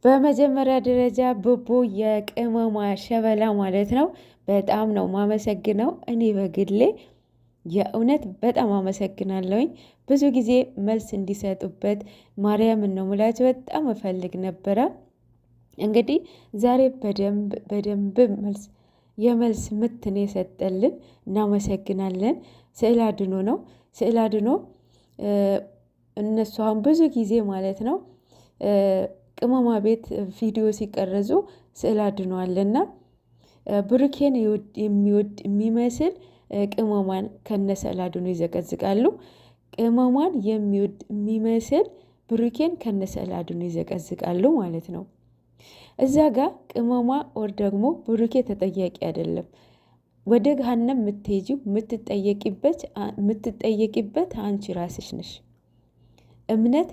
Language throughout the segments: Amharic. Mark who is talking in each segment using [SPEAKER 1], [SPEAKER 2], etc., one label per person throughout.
[SPEAKER 1] በመጀመሪያ ደረጃ ቡቡ የቅመሟ ሸበላ ማለት ነው። በጣም ነው ማመሰግነው። እኔ በግሌ የእውነት በጣም አመሰግናለሁኝ። ብዙ ጊዜ መልስ እንዲሰጡበት ማርያምን ነው ሙላቸው በጣም እፈልግ ነበረ። እንግዲህ ዛሬ በደንብ የመልስ ምትን የሰጠልን እናመሰግናለን። ስዕል አድኖ ነው ስዕል አድኖ እነሱ አሁን ብዙ ጊዜ ማለት ነው ቅመማ ቤት ቪዲዮ ሲቀረጹ ስዕል አድኗልና ብሩኬን የሚወድ የሚመስል ቅመሟን ከነስዕል አድኖ ይዘቀዝቃሉ። ቅመሟን የሚወድ የሚመስል ብሩኬን ከነስዕል አድኖ ይዘቀዝቃሉ ማለት ነው። እዛ ጋር ቅመሟ ወር ደግሞ ብሩኬ ተጠያቂ አይደለም። ወደ ገሃነም የምትሄጂው የምትጠየቂበት አንቺ ራስሽ ነሽ። እምነት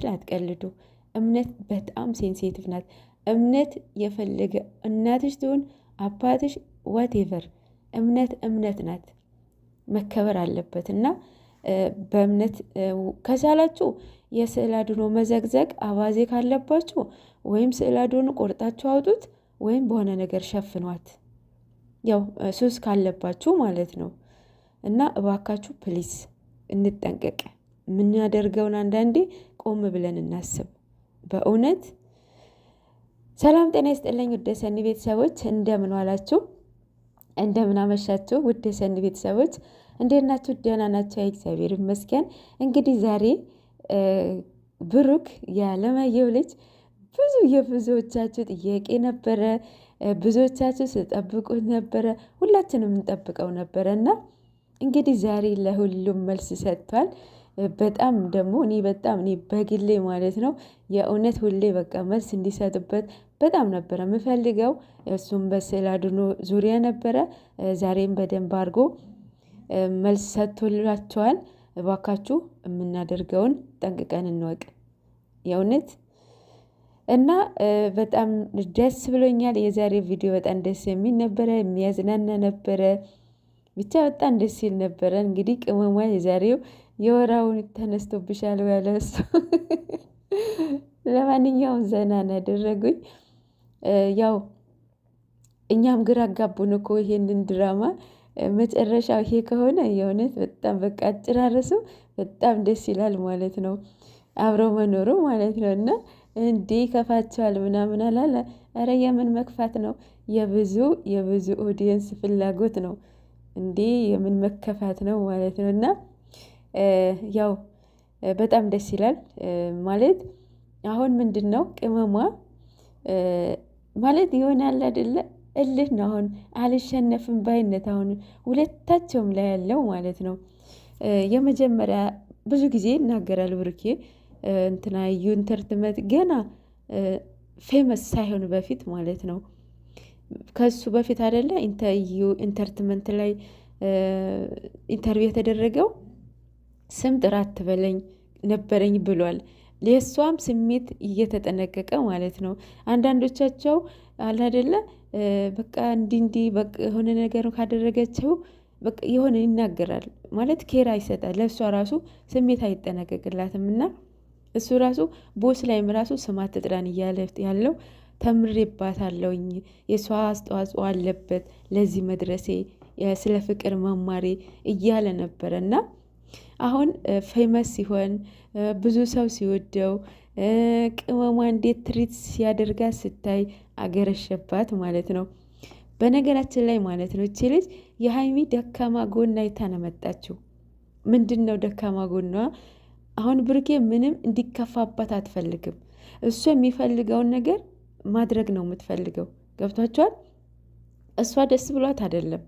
[SPEAKER 1] ላይ አትቀልዱ። እምነት በጣም ሴንሲቲቭ ናት። እምነት የፈለገ እናትሽ ትሁን አባትሽ ዋቴቨር እምነት ናት፣ መከበር አለበት። እና በእምነት ከቻላችሁ የስዕል አድኖ መዘግዘግ አባዜ ካለባችሁ ወይም ስዕል አድኖ ቆርጣችሁ አውጡት ወይም በሆነ ነገር ሸፍኗት፣ ያው ሱስ ካለባችሁ ማለት ነው። እና እባካችሁ ፕሊስ እንጠንቀቅ። የምናደርገውን አንዳንዴ ቆም ብለን እናስብ። በእውነት ሰላም ጤና ይስጥልኝ ውድ የሰኒ ቤተሰቦች፣ እንደምን ዋላችሁ? እንደምን አመሻችሁ? ውድ የሰኒ ቤተሰቦች እንዴት ናችሁ? ደህና ናችሁ? እግዚአብሔር ይመስገን። እንግዲህ ዛሬ ብሩክ ያለማየሁ ልጅ የብዙዎቻችሁ ጥያቄ ነበረ። ብዙዎቻችሁ ስጠብቁት ነበረ። ሁላችንም እንጠብቀው ነበረ እና እንግዲህ ዛሬ ለሁሉም መልስ ሰጥቷል። በጣም ደግሞ እኔ በግሌ ማለት ነው የእውነት ሁሌ በቃ መልስ እንዲሰጥበት በጣም ነበረ የምፈልገው። እሱም በስዕል አድኖ ዙሪያ ነበረ። ዛሬም በደንብ አድርጎ መልስ ሰጥቶላቸዋል። እባካችሁ የምናደርገውን ጠንቅቀን እንወቅ የእውነት እና በጣም ደስ ብሎኛል። የዛሬ ቪዲዮ በጣም ደስ የሚል ነበረ፣ የሚያዝናና ነበረ። ብቻ በጣም ደስ ይል ነበረ። እንግዲህ ቅመሟ የዛሬው የወራውን ተነስቶብሻል ያለሱ ለማንኛውም ዘና ያደረጉኝ ያው እኛም ግራ አጋቡን እኮ ይሄንን ድራማ መጨረሻው ይሄ ከሆነ የእውነት በጣም በቃ አጨራረሱ በጣም ደስ ይላል ማለት ነው። አብረው መኖሩ ማለት ነው። እና እንዴ ከፋቸዋል ምናምን አላለ። ኧረ የምን መክፋት ነው? የብዙ ኦዲየንስ ፍላጎት ነው። እንዴ የምን መከፋት ነው ማለት ነው። እና ያው በጣም ደስ ይላል ማለት አሁን ምንድነው ቅመሟ ማለት ይሆናል አይደለ? እልህ ነው። አሁን አልሸነፍም ባይነት አሁን ሁለታቸውም ላይ ያለው ማለት ነው። የመጀመሪያ ብዙ ጊዜ ይናገራል ብሩኬ እንትና ኢንተርቴንመንት ገና ፌመስ ሳይሆን በፊት ማለት ነው። ከሱ በፊት አይደለ ኢንተርቴንመንት ላይ ኢንተርቪው የተደረገው ስም ጥራት ትበለኝ ነበረኝ ብሏል። ለሷም ስሜት እየተጠነቀቀ ማለት ነው። አንዳንዶቻቸው አለ አይደለ በቃ እንዲህ በቃ የሆነ ነገር ካደረገችው በቃ የሆነ ይናገራል ማለት ኬራ ይሰጣል። ለሷ ራሱ ስሜት አይጠነቀቅላትም። እና እሱ ራሱ ቦስ ላይም ራሱ ስማት ትጥራን እያለ ያለው ተምሬባታለሁኝ፣ የሷ አስተዋጽኦ አለበት ለዚህ መድረሴ፣ ስለ ፍቅር መማሬ እያለ ነበረ። እና አሁን ፌመስ ሲሆን ብዙ ሰው ሲወደው ቅመሟ እንዴት ትሪት ሲያደርጋት ስታይ አገረሸባት ማለት ነው። በነገራችን ላይ ማለት ነው እቺ ልጅ የሀይሚ ደካማ ጎን አይታ ነው መጣችው። ምንድን ነው ደካማ ጎኗ? አሁን ብሩኬ ምንም እንዲከፋባት አትፈልግም። እሱ የሚፈልገውን ነገር ማድረግ ነው የምትፈልገው። ገብቷቸዋል? እሷ ደስ ብሏት አይደለም።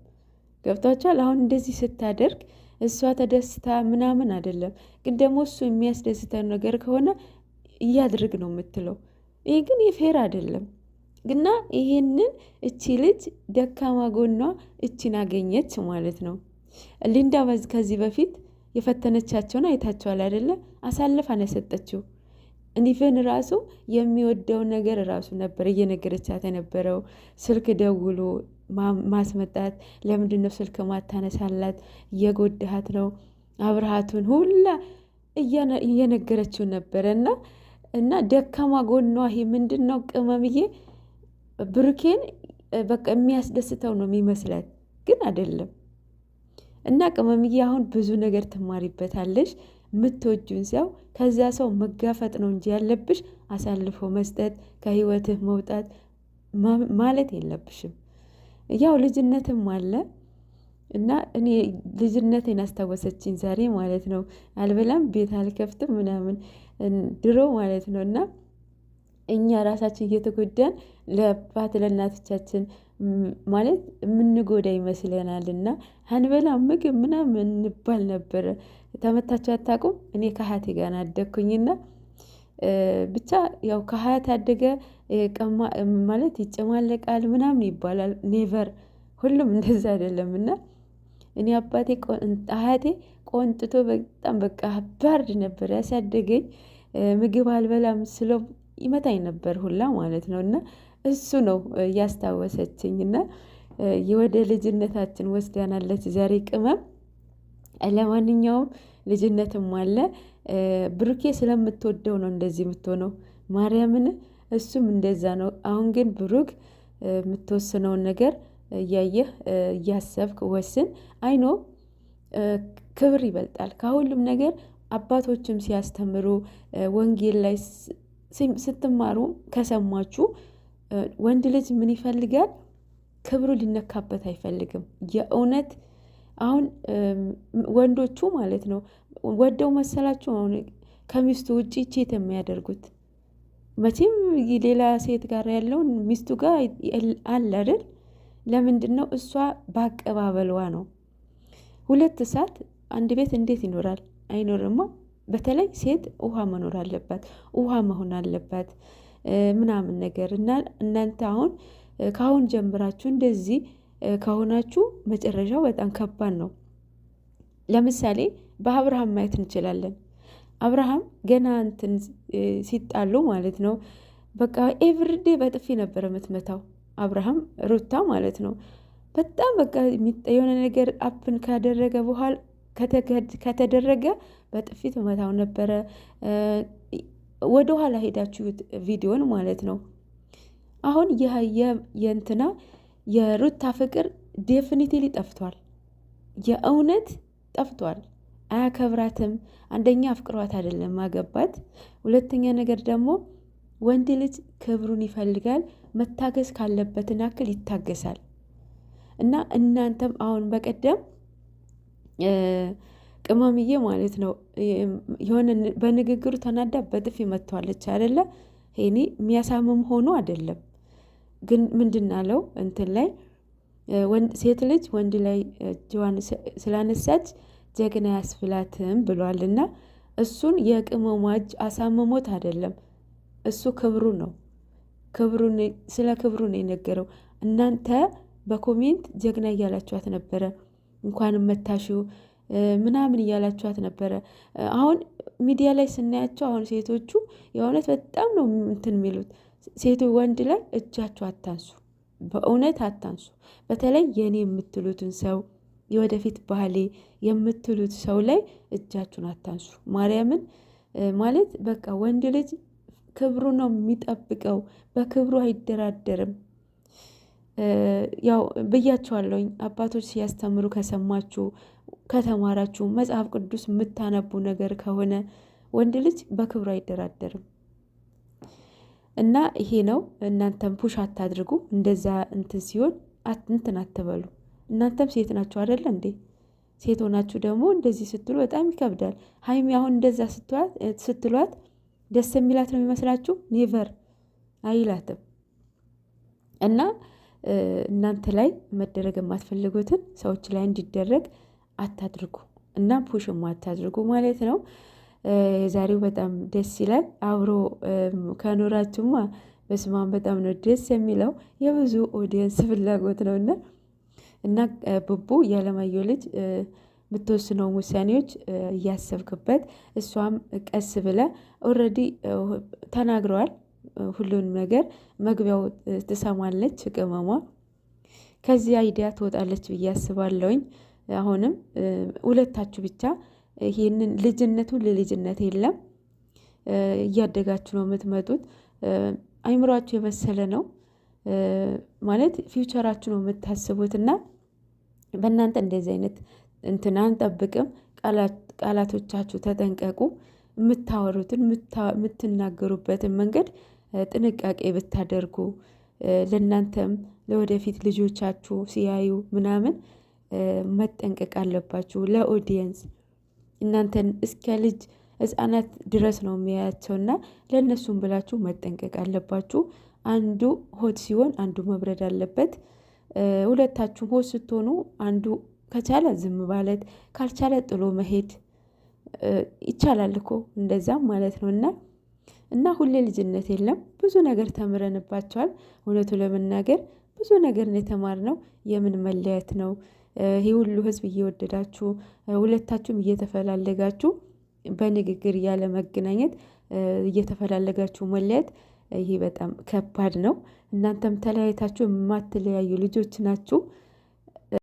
[SPEAKER 1] ገብቷቸዋል? አሁን እንደዚህ ስታደርግ እሷ ተደስታ ምናምን አይደለም። ግን ደግሞ እሱ የሚያስደስተው ነገር ከሆነ እያድርግ ነው የምትለው። ይሄ ግን የፌር አይደለም። ግና ይሄንን እቺ ልጅ ደካማ ጎኗ እቺን አገኘች ማለት ነው። ሊንዳ ከዚህ በፊት የፈተነቻቸውን አይታቸዋል አይደለ? አሳልፋ ነው የሰጠችው። እንዲፈን ራሱ የሚወደው ነገር ራሱ ነበር እየነገረቻት የነበረው። ስልክ ደውሎ ማስመጣት፣ ለምንድነው ስልክ ማታነሳላት? እየጎዳሃት ነው፣ አብርሃቱን ሁላ እየነገረችው ነበረና እና ደካማ ጎኗ ይሄ ምንድን ነው? ቅመምዬ ብሩኬን በቃ የሚያስደስተው ነው የሚመስላት፣ ግን አይደለም። እና ቅመምዬ አሁን ብዙ ነገር ትማሪበታለሽ። የምትወጁን ሰው ከዚያ ሰው መጋፈጥ ነው እንጂ ያለብሽ አሳልፎ መስጠት፣ ከህይወትህ መውጣት ማለት የለብሽም። ያው ልጅነትም አለ እና እኔ ልጅነቴን አስታወሰችኝ ዛሬ ማለት ነው። አልበላም፣ ቤት አልከፍትም ምናምን ድሮ ማለት ነው። እና እኛ ራሳችን እየተጎዳን ለአባት ለእናቶቻችን ማለት የምንጎዳ ይመስለናል። እና አንበላም ምግብ ምናምን እንባል ነበረ። ተመታችሁ አታውቁም? እኔ ከሀያቴ ጋር አደግኩኝና ብቻ ያው ከሀያት አደገ ማለት ይጨማለቃል ምናምን ይባላል። ኔቨር ሁሉም እንደዛ አይደለም። እና እኔ አያቴ ቆንጥቶ በጣም በቃ ባርድ ነበር ያሳደገኝ። ምግብ አልበላም ስለው ይመታኝ ነበር ሁላ ማለት ነው። እና እሱ ነው ያስታወሰችኝ። እና ወደ ልጅነታችን ወስዳናለች ዛሬ ቅመም። ለማንኛውም ልጅነትም አለ። ብሩኬ ስለምትወደው ነው እንደዚህ የምትሆነው ማርያምን። እሱም እንደዛ ነው። አሁን ግን ብሩክ የምትወስነውን ነገር እያየህ እያሰብክ ወስን። አይኖ ክብር ይበልጣል ከሁሉም ነገር። አባቶችም ሲያስተምሩ ወንጌል ላይ ስትማሩ ከሰማችሁ ወንድ ልጅ ምን ይፈልጋል? ክብሩ ሊነካበት አይፈልግም። የእውነት አሁን ወንዶቹ ማለት ነው ወደው መሰላችሁ አሁን ከሚስቱ ውጪ ቼት የሚያደርጉት መቼም ሌላ ሴት ጋር ያለውን ሚስቱ ጋር አለ አይደል? ለምንድን ነው? እሷ ባቀባበልዋ ነው። ሁለት እሳት አንድ ቤት እንዴት ይኖራል? አይኖርማ። በተለይ ሴት ውሃ መኖር አለባት፣ ውሃ መሆን አለባት ምናምን ነገር እና እናንተ አሁን ከአሁን ጀምራችሁ እንደዚህ ከሆናችሁ መጨረሻው በጣም ከባድ ነው። ለምሳሌ በአብርሃም ማየት እንችላለን። አብርሃም ገና እንትን ሲጣሉ ማለት ነው በቃ ኤቭሪዴ በጥፊ ነበር የምትመታው አብርሃም ሩታ ማለት ነው። በጣም በቃ የሆነ ነገር አፕን ካደረገ በኋላ ከተደረገ በጥፊት መታው ነበረ። ወደ ኋላ ሄዳችሁ ቪዲዮን ማለት ነው። አሁን የእንትና የሩታ ፍቅር ዴፊኒቲሊ ጠፍቷል። የእውነት ጠፍቷል። አያከብራትም። አንደኛ አፍቅሯት አይደለም አገባት። ሁለተኛ ነገር ደግሞ ወንድ ልጅ ክብሩን ይፈልጋል። መታገስ ካለበትን ያክል ይታገሳል። እና እናንተም አሁን በቀደም ቅመምዬ ማለት ነው የሆነ በንግግሩ ተናዳ በጥፊ መጥቷለች አይደለ? ሄኒ የሚያሳምም ሆኖ አይደለም ግን ምንድን አለው እንትን ላይ ሴት ልጅ ወንድ ላይ እጇን ስላነሳች ጀግና ያስብላትም ብሏልና እሱን የቅመሟ እጅ አሳምሞት አይደለም። እሱ ክብሩ ነው። ስለ ክብሩ ነው የነገረው። እናንተ በኮሜንት ጀግና እያላችኋት ነበረ። እንኳንም መታሽው ምናምን እያላችኋት ነበረ። አሁን ሚዲያ ላይ ስናያቸው አሁን ሴቶቹ የእውነት በጣም ነው እንትን የሚሉት። ሴቱ ወንድ ላይ እጃችሁ አታንሱ፣ በእውነት አታንሱ። በተለይ የኔ የምትሉትን ሰው የወደፊት ባህሌ የምትሉት ሰው ላይ እጃችሁን አታንሱ። ማርያምን ማለት በቃ ወንድ ልጅ ክብሩ ነው የሚጠብቀው፣ በክብሩ አይደራደርም። ያው ብያችኋለሁኝ አባቶች ሲያስተምሩ ከሰማችሁ ከተማራችሁ መጽሐፍ ቅዱስ የምታነቡ ነገር ከሆነ ወንድ ልጅ በክብሩ አይደራደርም። እና ይሄ ነው። እናንተም ፑሽ አታድርጉ። እንደዛ እንትን ሲሆን እንትን አትበሉ። እናንተም ሴት ናችሁ አይደለ እንዴ? ሴት ሆናችሁ ደግሞ እንደዚህ ስትሉ በጣም ይከብዳል። ሀይሚ አሁን እንደዛ ስትሏት ደስ የሚላት ነው የሚመስላችሁ? ኔቨር አይላትም። እና እናንተ ላይ መደረግ የማትፈልጉትን ሰዎች ላይ እንዲደረግ አታድርጉ እና ፑሽም አታድርጉ ማለት ነው። የዛሬው በጣም ደስ ይላል። አብሮ ከኖራችሁማ በስማን በጣም ነው ደስ የሚለው። የብዙ ኦዲየንስ ፍላጎት ነው እና ቡቡ የአለማየሁ ልጅ የምትወስነው ውሳኔዎች እያሰብክበት፣ እሷም ቀስ ብለ ኦልሬዲ ተናግረዋል። ሁሉንም ነገር መግቢያው ትሰማለች ቅመሟ። ከዚህ አይዲያ ትወጣለች ብዬ አስባለሁኝ። አሁንም ሁለታችሁ ብቻ ይህንን ልጅነቱ ለልጅነት የለም እያደጋችሁ ነው የምትመጡት። አይምሯችሁ የበሰለ ነው ማለት ፊውቸራችሁ ነው የምታስቡት እና በእናንተ እንደዚህ አይነት እንትን አንጠብቅም። ቃላቶቻችሁ ተጠንቀቁ። የምታወሩትን የምትናገሩበትን መንገድ ጥንቃቄ ብታደርጉ ለእናንተም ለወደፊት ልጆቻችሁ ሲያዩ ምናምን መጠንቀቅ አለባችሁ። ለኦዲየንስ እናንተን እስከ ልጅ ህፃናት ድረስ ነው የሚያያቸውና ለእነሱም ብላችሁ መጠንቀቅ አለባችሁ። አንዱ ሆድ ሲሆን አንዱ መብረድ አለበት። ሁለታችሁም ሆድ ስትሆኑ አንዱ ከቻለ ዝም ማለት ካልቻለ ጥሎ መሄድ ይቻላል እኮ እንደዛም ማለት ነው። እና ሁሌ ልጅነት የለም። ብዙ ነገር ተምረንባቸዋል። እውነቱ ለመናገር ብዙ ነገር ነው የተማርነው። የምን መለያየት ነው? ይሄ ሁሉ ህዝብ እየወደዳችሁ ሁለታችሁም እየተፈላለጋችሁ በንግግር ያለ መገናኘት እየተፈላለጋችሁ መለያየት፣ ይሄ በጣም ከባድ ነው። እናንተም ተለያይታችሁ የማትለያዩ ልጆች ናችሁ።